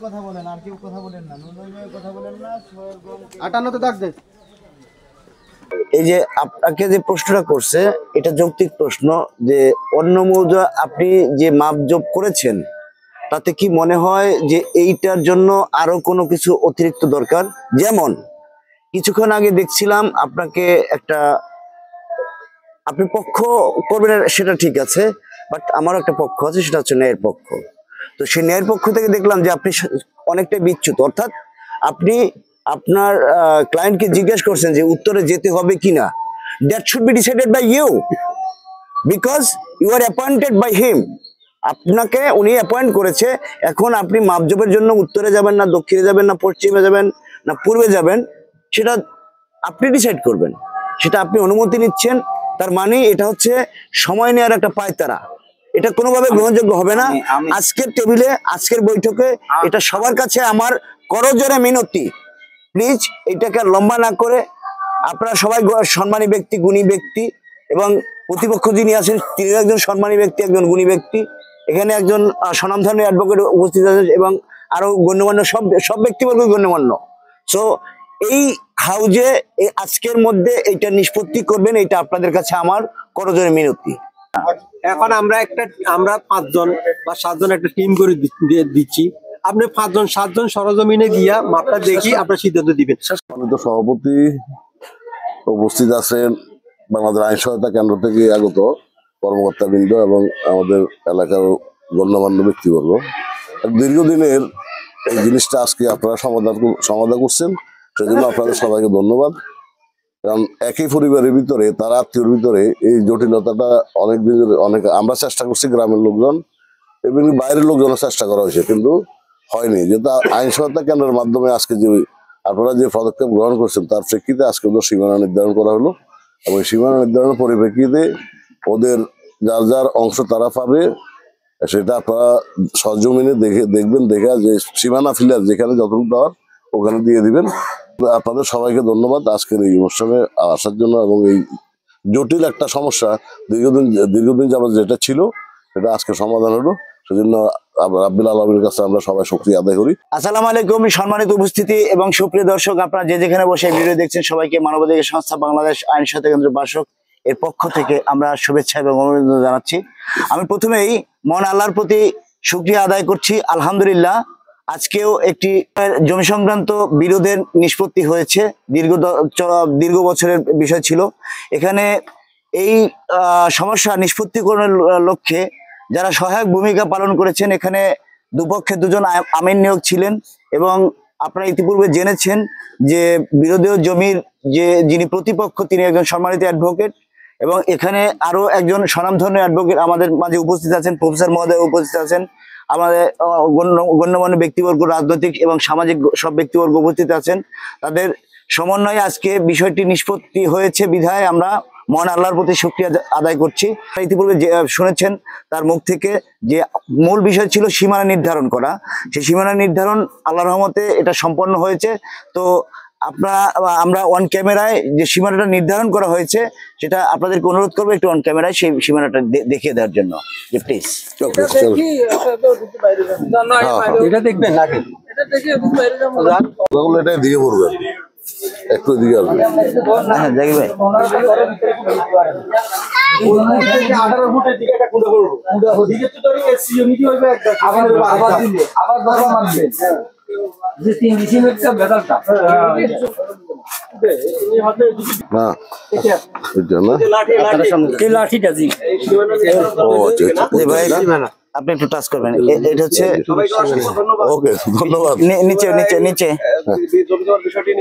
কথা বলেন, আর কেউ কথা বলেন না, কথা বলেন না। 58 দাগ দে। এই যে আপনাকে যে প্রশ্নটা করছে এটা যৌক্তিক প্রশ্ন, যে অন্য মৌজা আপনি যে মাপজোপ করেছেন তাতে কি মনে হয় যে এইটার জন্য আরো কোনো কিছু অতিরিক্ত দরকার? যেমন কিছুক্ষণ আগে দেখছিলাম আপনাকে আপনি পক্ষ করবেন সেটা ঠিক আছে, বাট আমারও একটা পক্ষ আছে, সেটা হচ্ছে ন্যায়ের পক্ষ। তো সেই ন্যায়ের পক্ষ থেকে দেখলাম যে আপনি অনেকটাই বিচ্যুত, অর্থাৎ আপনি আপনার ক্লায়েন্টকে জিজ্ঞেস করছেন যে উত্তরে যেতে হবে কিনা। That should be decided by you, because you are appointed by him. আপনাকে উনি অ্যাপয়েন্ট করেছে, এখন আপনি মাপজোপের জন্য উত্তরে যাবেন না দক্ষিণে যাবেন না পশ্চিমে যাবেন না পূর্বে যাবেন, সেটা আপনি ডিসাইড করবেন। সেটা আপনি অনুমতি নিচ্ছেন, তার মানে এটা হচ্ছে সময় নেওয়ার একটা পায়তারা। এটা কোনোভাবে গ্রহণযোগ্য হবে না। আজকের টেবিলে, আজকের বৈঠকে এটা সবার কাছে আমার করজোড়ে মিনতি, প্লিজ এটাকে লম্বা না করে আপনারা সবাই সম্মানী ব্যক্তি, গুণী ব্যক্তি, এবং প্রতিপক্ষ যিনি আছেন তিনি একজন সম্মানী ব্যক্তি, একজন গুণী ব্যক্তি। এখানে একজন স্বনামধন্য অ্যাডভোকেট উপস্থিত আছেন এবং আরো গণ্যমান্য সব ব্যক্তিবর্গ গণ্যমান্য। সো এই হাউজে আজকের মধ্যে এইটা নিষ্পত্তি করবেন, এটা আপনাদের কাছে আমার করজোড়ে মিনতি। এখন আমরা 5 জন বা 7 জন একটা টিম করে দিচ্ছি, আপনি 5 জন 7 জন সরজমিনে গিয়া মাপটা দেখি আপনার সিদ্ধান্ত দিবেন। সম্মানিত সভাপতি, উপস্থিত আছেন বাংলাদেশ আইন সহায়তা কেন্দ্র থেকে আগত কর্মকর্তাবৃন্দ এবং আমাদের এলাকার গণ্যমান্য ব্যক্তিবর্গ। দীর্ঘদিনের এই জিনিসটা আজকে আপনারা সমাধান করছেন, সেজন্য আপনাদের সবাইকে ধন্যবাদ। কারণ একই পরিবারের ভিতরে, তার আত্মীয়র ভিতরে এই জটিলতাটা অনেক আমরা চেষ্টা করছি, গ্রামের লোকজন এবং বাইরের লোকজনের চেষ্টা করা হয়েছে, কিন্তু হয়নি। যেহেতু আইন সহায়তা কেন্দ্রের মাধ্যমে আজকে যে আপনারা যে পদক্ষেপ গ্রহণ করছেন তার প্রেক্ষিতে আজকে ওদের সীমানা নির্ধারণ করা হলো, এবং সীমানা নির্ধারণের পরিপ্রেক্ষিতে ওদের যার যার অংশ তারা পাবে, সেটা আপনারা সরজমিনে দেখবেন, দেখা যে সীমানা ফিলার যেখানে যতটুকু দেওয়ার ওখানে দিয়ে দিবেন। আপনাদের সবাইকে ধন্যবাদ আজকের এই অনুষ্ঠানে আসার জন্য, এবং এই জটিল একটা সমস্যা দীর্ঘদিন যাবত যেটা ছিল সেটা আজকে সমাধান হলো, সেজন্য রাব্বিল আলামিনের কাছে আমরা সবাই শুকরিয়া আদায় করি। আসসালামু আলাইকুম, সম্মানিত উপস্থিতি এবং সুপ্রিয় দর্শক, আপনারা যে যেখানে বসে ভিডিও দেখছেন সবাইকে মানবাধিকার সংস্থা বাংলাদেশ আইন সহায়তা কেন্দ্র বাসক এর পক্ষ থেকে আমরা শুভেচ্ছা এবং অভিনন্দন জানাচ্ছি। আমি প্রথমেই মহান আল্লাহর প্রতি শুকরিয়া আদায় করছি, আলহামদুলিল্লাহ আজকেও একটি জমি সংক্রান্ত বিরোধের নিষ্পত্তি হয়েছে। দীর্ঘ বছরের বিষয় ছিল। এখানে এই সমস্যা নিষ্পত্তিকরণের লক্ষ্যে যারা সহায়ক ভূমিকা পালন করেছেন, এখানে দুপক্ষে দুজন আমিন নিয়োগ ছিলেন, এবং আপনারা ইতিপূর্বে জেনেছেন যে বিরোধী জমির যিনি প্রতিপক্ষ তিনি একজন সম্মানিত অ্যাডভোকেট, এবং এখানে আরো একজন স্বনামধন্য অ্যাডভোকেট আমাদের মাঝে উপস্থিত আছেন, প্রফেসর মহোদয় উপস্থিত আছেন, আমাদের গণ্যমান্য ব্যক্তিবর্গ, রাজনৈতিক এবং সামাজিক সব ব্যক্তিবর্গ উপস্থিত আছেন। তাদের সমন্বয়ে আজকে বিষয়টি নিষ্পত্তি হয়েছে বিধায় আমরা মহান আল্লাহর প্রতি শুকরিয়া আদায় করছি। ইতিপূর্বে শুনেছেন তার মুখ থেকে যে মূল বিষয় ছিল সীমানা নির্ধারণ করা, সেই সীমানা নির্ধারণ আল্লাহর রহমতে এটা সম্পন্ন হয়েছে। তো আমরা অন ক্যামেরায় যে সীমানাটা নির্ধারণ করা হয়েছে সেটা আপনাদেরকে অনুরোধ করবো একটু অন ক্যামেরায় সেই সীমানাটা দেখিয়ে দেওয়ার জন্য, যে প্লিজ। এটা দেখবেন নাকি এটাই দিকে পড়বে, একটু দিকে আসবে। হ্যাঁ জাকির ভাই, 18 ফুটের দিকে একটা কুঁড়ে করবো, দিকে তো ধরে এসি ইউনিটি হইবে একটা, আবার দিলে আবার ধরা মারবে যে 3 ডিসিমিটার বেদালটা না এটা না এই লাঠিটা জি ও আচ্ছা জি ভাই আপনি একটু টাচ করবেন, এটা হচ্ছে ওকে ধন্যবাদ। নিচে নিচে নিচে জমি দেওয়ার বিষয়টি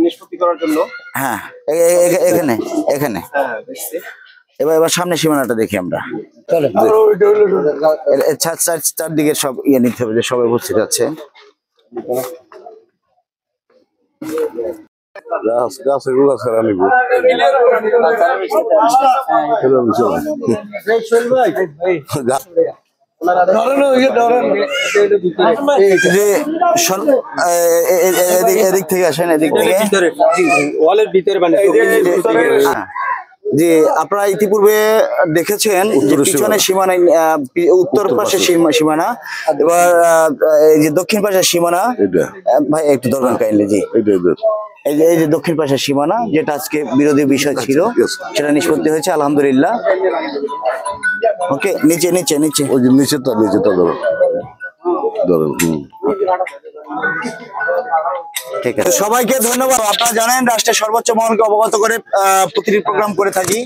নিষ্পত্তি করার জন্য। হ্যাঁ এখানে এখানে এবার সামনে সীমানাটা দেখি আমরা। চারদিকে সব ইয়ে নিতে হবে যে সবাই উপস্থিত আছে। গাছ এগুলো ছাড়া নিব এদিক থেকে আসেন, এদিক থেকে ওয়ালের ভিতরে মানে যে আপনারা ইতিপূর্বে দেখেছেন যে পিছনে সীমানা, উত্তর পাশে সীমানা, এবার এই যে দক্ষিণ পাশের সীমানা। ভাই একটু ধরবেন কাইন্ডলি। জি এই যে দক্ষিণ পাশের সীমানা, যেটা আজকে বিরোধী বিষয় ছিল, সেটা নিষ্পত্তি হয়েছে আলহামদুলিল্লাহ। ওকে নিচে নিচে নিচে ওই যে নিচেটা ধরুন ধরুন। ঠিক আছে, সবাইকে ধন্যবাদ। আপনারা জানেন রাষ্ট্রের সর্বোচ্চ মহলকে অবগত করে প্রতিটি প্রোগ্রাম করে থাকি।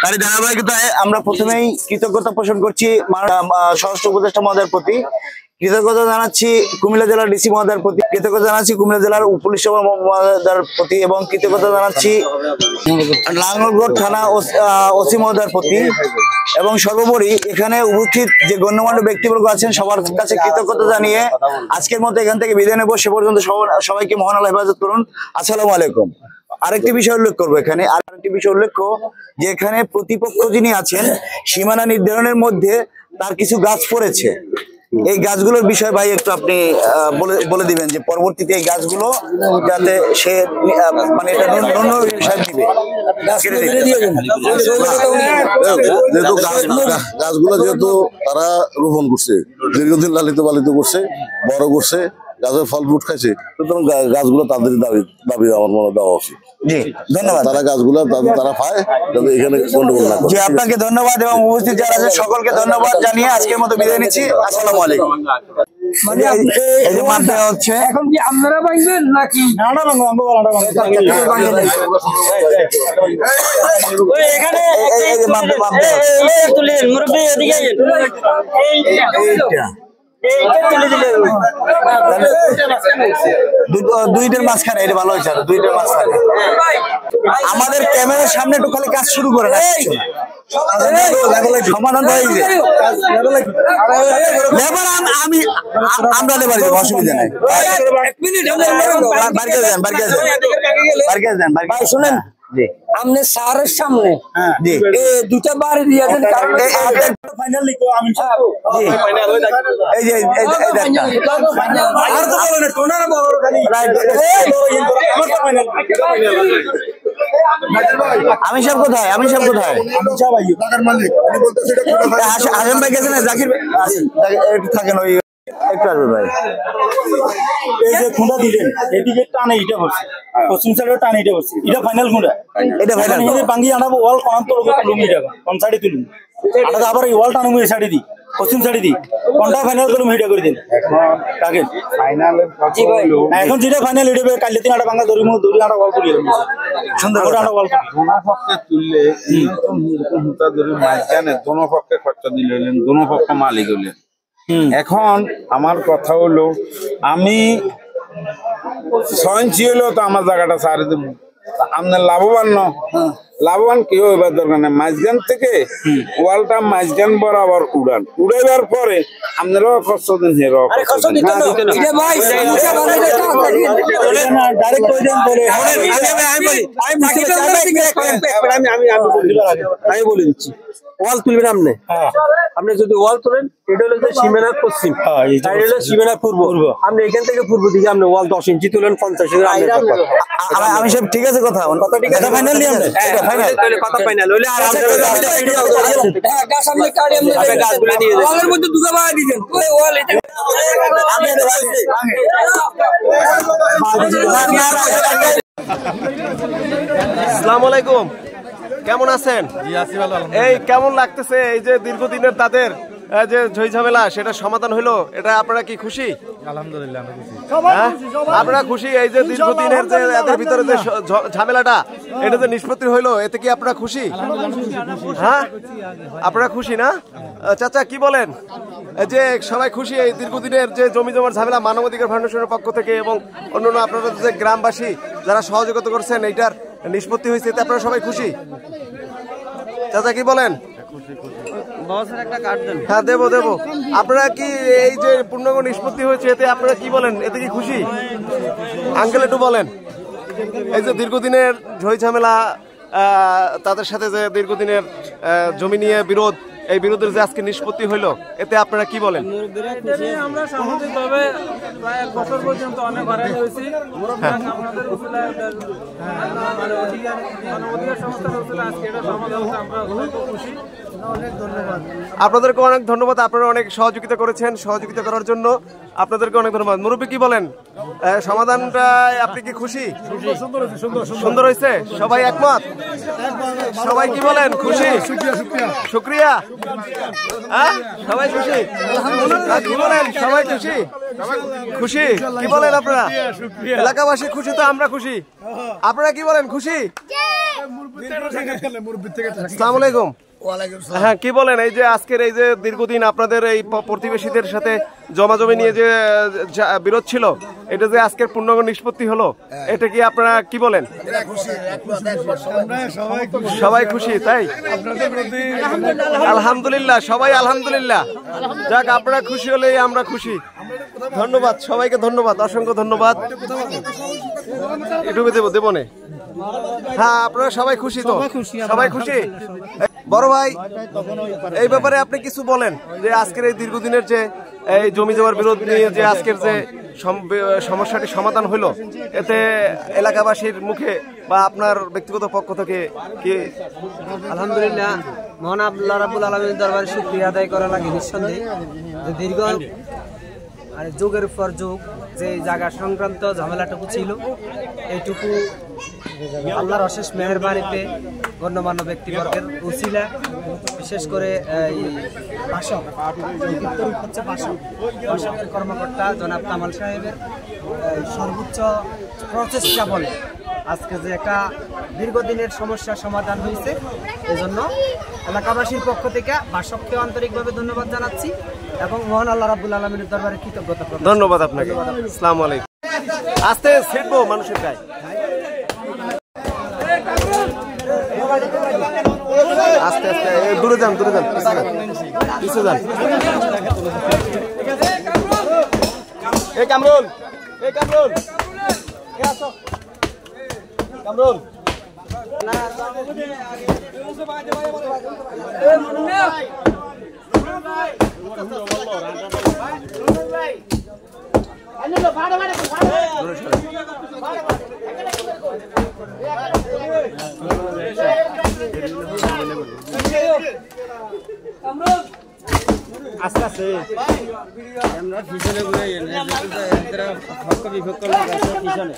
তারই ধারাবাহিকতায় আমরা প্রথমেই কৃতজ্ঞতা পোষণ করছি স্বরাষ্ট্র উপদেষ্টা মহোদয়ের প্রতি, কৃতজ্ঞতা জানাচ্ছি কুমিল্লা জেলার ডিসি মহোদয়ের প্রতি, কৃতজ্ঞতা জানাচ্ছি কুমিল্লা জেলার পুলিশ সুপার মহোদয়ের প্রতি, এবং কৃতজ্ঞতা জানাচ্ছি লাঙ্গলকোট থানা ওসি মহোদয়ের প্রতি, এবং সর্বোপরি এখানে উপস্থিত যে গণ্যমান্য ব্যক্তিবর্গ আছেন সবার কাছে কৃতজ্ঞতা জানিয়ে আজকের মতো এখান থেকে বিদায় নেব। সে পর্যন্ত সবাইকে মহান আল্লাহ হেফাজত করুন। আসসালামু আলাইকুম। আরেকটি বিষয় উল্লেখ করবো এখানে, আরেকটি বিষয় উল্লেখ্য যে এখানে প্রতিপক্ষ যিনি আছেন সীমানা নির্ধারণের মধ্যে তার কিছু গাছ পড়েছে। এই গাছগুলোর বিষয় ভাই একটু আপনি বলে দিবেন যে পরবর্তীতে এই গাছগুলো যাতে সে মানে এটা ন্যূনতম হিসাব দিবে। যেহেতু গাছগুলো যেহেতু তারা রোপণ করছে, দীর্ঘদিন লালিত পালিত করছে, বড় করছে, গাছের ফল ফ্রুট খাইছে, সুতরাং গাছগুলো তাদের দাবি আমার মনে দেওয়া উচিত। জি ধন্যবাদ। তারা গাছগুলো তারা পায়, যাতে এখানে গন্ডগোল না করে। জি আপনাকে ধন্যবাদ এবং উপস্থিত যারা আছে সকলকে ধন্যবাদ জানিয়ে আজকের মতো বিদায় নিচ্ছি। আসসালামু আলাইকুম। মানে এই যে মাপ দেওয়া হচ্ছে, এখন কি আপনারা ভাঙবেন নাকি এখানে তুলেন মুরব্বী এদিকে দুইটার মাঝখানে, এটা ভালো হয়েছে, দুইটার মাঝখানে আমাদের ক্যামেরার সামনে একটু খালি কাজ শুরু করে না, সমাধান হয়েছে। আমরা লেবার দেবো, অসুবিধা নাই। শুনেন আপনি স্যারের সামনে দুটা বাড়ি দিয়েছেন, কারণ ফাইনাল লিখো আমি এই যে আমি সব কোথায়, আমি সব কোথায়, হাসান ভাই গেছেন, জাকির একটু থাকেন, ওই একটু আসবে ভাই। এই যে খুঁড়া দিলেন এদিকে টানে এটা বসে, পশ্চিম সাইডে টানে এটা বসে, এটা ফাইনাল খুঁড়া, এটা ফাইনাল ভাঙ্গি আনাবো ওয়াল কমান্তর লুমি যাবে কোন সাইডে তুলুন, আলাদা আবার এই ওয়াল টানুম এই সাইডে দিই, পশ্চিম সাইডে দিই, কোনটা ফাইনাল করুন হিটা করে দিন। টাকেন এখন যেটা ফাইনাল এটা কালকে 3 আটা ভাঙ্গা ধরি 2 আটা ওয়াল তুলি সুন্দর করে আটা ওয়াল পক্ষে তুললে হুতা ধরে মাঝখানে দোনো পক্ষে খরচা দিলেন, দোনো পক্ষ মালিক হলেন। এখন আমার কথা হলো, আমি সহনশীল হলো তো আমার জায়গাটা সারে দেব, আপনার লাভবান লাভবান কেউ এবার দরকার নেই, মাঝখান থেকে ওয়ালটা মাঝখান বরাবর উড়াইবার পরে আপনারাও খরচ দেন, হেরাও আমি বলে দিচ্ছি, ওয়াল তুলবেন আপনি। আপনি যদি ওয়াল তোলেন, এটা হলো সীমানার পশ্চিম, আর এটা হলো সীমানার পূর্ব। আপনি এখান থেকে পূর্ব দিকে আপনি ওয়াল 10 ইঞ্চি তুলেন, 50 আমি সব ঠিক আছে, কথা ঠিক আছে, ফাইনাল নিয়ে আপনি ফাইনাল তাহলে কথা ফাইনাল হইলে আর আমরা গাছগুলো নিয়ে যাই, ওয়ালের মধ্যে দুগা বাড়া দিবেন, ওই ওয়াল এটা আসসালামু আলাইকুম, কেমন আছেন? এই কেমন লাগতেছে এই যে দীর্ঘদিনের তাদের যে ঝই ঝামেলা সেটা সমাধান হলো, এটা আপনারা কি খুশি? আলহামদুলিল্লাহ আপনারা খুশি? এই যে দীর্ঘদিনের যে এদের ভিতরে যে ঝামেলাটা এটা যে নিষ্পত্তি হইলো, এতে কি আপনারা খুশি? হ্যাঁ, আপনারা খুশি না? চাচা কি বলেন, যে সবাই খুশি এই দীর্ঘদিনের যে জমি জমার ঝামেলা মানবাধিকার ফাউন্ডেশনের পক্ষ থেকে এবং অন্যান্য আপনারা যে গ্রামবাসী যারা সহযোগিতা করছেন এইটার নিষ্পত্তি হয়েছে, এতে আপনারা সবাই খুশি? চাচা কি বলেন? হ্যাঁ দেবো। আপনারা কি এই যে পূর্ণাঙ্গ নিষ্পত্তি হয়েছে এতে আপনারা কি বলেন, এতে কি খুশি? আঙ্কেল একটু বলেন, এই যে দীর্ঘদিনের ঝই ঝামেলা তাদের সাথে যে দীর্ঘদিনের জমি নিয়ে বিরোধ, এই বিরোধের যে আজকে নিষ্পত্তি হইলো, এতে আপনারা কি বলেন? আমরা সামাজিকভাবে প্রায় 1 বছর পর্যন্ত অনেক হয়রানি হয়েছি। আমাদের মানবাধিকার সংস্থার উচিলা আজকে এটা সমাধান হচ্ছে, আমরা অত্যন্ত খুশি। অনেক ধন্যবাদ আপনাদেরকে, অনেক ধন্যবাদ। আপনারা অনেক সহযোগিতা করেছেন, সহযোগিতা করার জন্য আপনাদেরকে অনেক ধন্যবাদ। মুরব্বী কি বলেন, সমাধানটা আপনি কি খুশি? সুন্দর হয়েছে, সবাই একমত? সবাই কি বলেন, খুশি? শুক্রিয়া। হ্যাঁ, সবাই খুশি? কি বলেন, সবাই খুশি? খুশি কি বলেন আপনারা? এলাকাবাসী খুশি তো আমরা খুশি। আপনারা কি বলেন, খুশি? আসসালামু আলাইকুম। হ্যাঁ, কি বলেন, এই যে আজকের এই যে দীর্ঘদিন আপনাদের এই প্রতিবেশীদের সাথে জমাজমি নিয়ে যে বিরোধ ছিল, এটা যে আজকের পূর্ণাঙ্গ নিষ্পত্তি হলো, এটা কি আপনারা কি বলেন? সবাই খুশি, তাই? আলহামদুলিল্লাহ, সবাই আলহামদুলিল্লাহ। যাক, আপনারা খুশি হলেই আমরা খুশি। ধন্যবাদ সবাইকে, ধন্যবাদ, অসংখ্য ধন্যবাদ। একটু দেবো নে। হ্যাঁ, আপনারা সবাই খুশি তো? সবাই খুশি। বড় ভাই, এই ব্যাপারে আপনি কিছু বলেন, যে আজকের এই দীর্ঘদিনের যে এই জমি জমার বিরোধ নিয়ে যে আজকের যে সমস্যাটি সমাধান হলো, এতে এলাকাবাসীর মুখে বা আপনার ব্যক্তিগত পক্ষ থেকে কি? আলহামদুলিল্লাহ, মহান আল্লাহ রাব্বুল আলামিনের দরবারে শুকরিয়া আদায় করা লাগে নিঃসন্দেহে, যে দীর্ঘ যুগের পর যুগ যে জায়গা সংক্রান্ত ঝামেলাটুকু ছিল, এইটুকু আল্লাহর অশেষ মেহেরবানিতে গণ্যমান্য ব্যক্তিবর্গের উসিলা, বিশেষ করে ভাষকের কর্মকর্তা জনাব কামাল সাহেবের সর্বোচ্চ প্রচেষ্টা বলে আজকে যে একটা দীর্ঘদিনের সমস্যার সমাধান হয়েছে। এজন্য এলাকাবাসীর পক্ষ থেকে ভাষককে আন্তরিকভাবে ধন্যবাদ জানাচ্ছি এবং মহান আল্লাহ রাব্বুল আলামিনের দরবারে কৃতজ্ঞতা। ধন্যবাদ আপনাকে। আসসালামু আলাইকুম। আস্তে ছেড়বো মানুষের গায়ে, আস্তে আস্তে দূরে যান, পিছু যান। এই কামরুল, আস্তে আস্তে আমরা পিছনে ঘুরে বিভক্ত পিছনে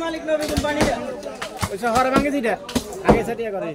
মালিক নবী কোম্পানি হরে ভাঙে দিটা আগে সাটিয়া করে।